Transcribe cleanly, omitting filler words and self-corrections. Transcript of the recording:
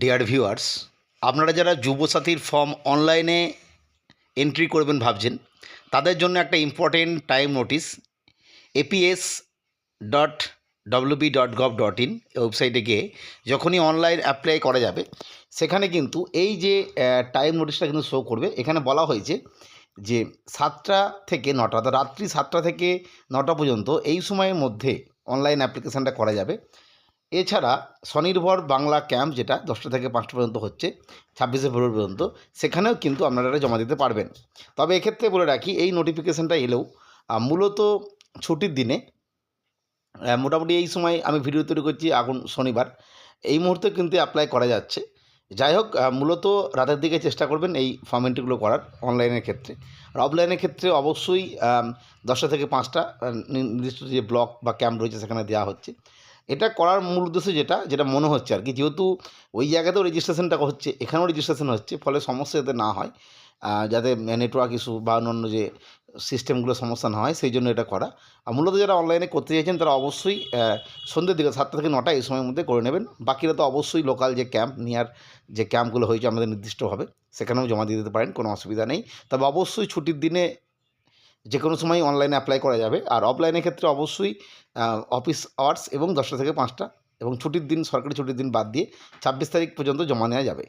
Dear viewers, আপনারা যারা যুবসাথীর form অনলাইনে এন্ট্রি করবেন ভাবছেন, তাদের জন্য একটা ইম্পর্টেন্ট টাইম নোটিস। aps.wb.gov.in ওয়েবসাইটে গিয়ে যখনই অনলাইন অ্যাপ্লাই করা যাবে, সেখানে কিন্তু এই যে টাইম নোটিশটা কিন্তু শো করবে। এখানে বলা হয়েছে যে 7টা থেকে 9টা, অর্থাৎ রাত্রি 7টা থেকে 9টা পর্যন্ত এই সময়ের মধ্যে অনলাইন অ্যাপ্লিকেশানটা করা যাবে। এছাড়া স্বনির্ভর বাংলা ক্যাম্প, যেটা 10টা থেকে 5টা পর্যন্ত হচ্ছে 26শে ফেব্রুয়ারি পর্যন্ত, সেখানেও কিন্তু আপনারা জমা দিতে পারবেন। তবে এক্ষেত্রে বলে রাখি, এই নোটিফিকেশানটা এলেও মূলত ছুটির দিনে, মোটামুটি এই সময় আমি ভিডিও তৈরি করছি এখন শনিবার, এই মুহূর্তে কিন্তু অ্যাপ্লাই করা যাচ্ছে। যাই হোক, মূলত রাতের দিকে চেষ্টা করবেন এই ফর্ম এন্ট্রিগুলো করার অনলাইনের ক্ষেত্রে। আর অফলাইনের ক্ষেত্রে অবশ্যই 10টা থেকে 5টা নির্দিষ্ট যে ব্লক বা ক্যাম্প রয়েছে সেখানে দেওয়া হচ্ছে। এটা করার মূল উদ্দেশ্য যেটা মনে হচ্ছে আর কি, যেহেতু ওই জায়গাতেও রেজিস্ট্রেশনটা হচ্ছে, এখানেও রেজিস্ট্রেশন হচ্ছে, ফলে সমস্যা যাতে না হয়, যাতে নেটওয়ার্ক ইস্যু বা অন্যান্য যে সিস্টেমগুলো সমস্যা না হয়, সেই জন্য এটা করা। আর মূলত যারা অনলাইনে করতে চাইছেন তারা অবশ্যই সন্ধ্যের দিকে 7টা থেকে 9টা এই সময়ের মধ্যে করে নেবেন। বাকিরা তো অবশ্যই লোকাল যে ক্যাম্প, নিয়ার যে ক্যাম্পগুলো হয়েছে আমাদের নির্দিষ্টভাবে, সেখানেও জমা দিয়ে দিতে পারেন, কোনো অসুবিধা নেই। তবে অবশ্যই ছুটির দিনে যে কোনো সময় অনলাইনে অ্যাপ্লাই করা যাবে। আর অফলাইনের ক্ষেত্রে অবশ্যই অফিস আওয়ার্স এবং 10টা থেকে 5টা এবং ছুটির দিন, সরকারি ছুটির দিন বাদ দিয়ে 26 তারিখ পর্যন্ত জমা নেওয়া যাবে।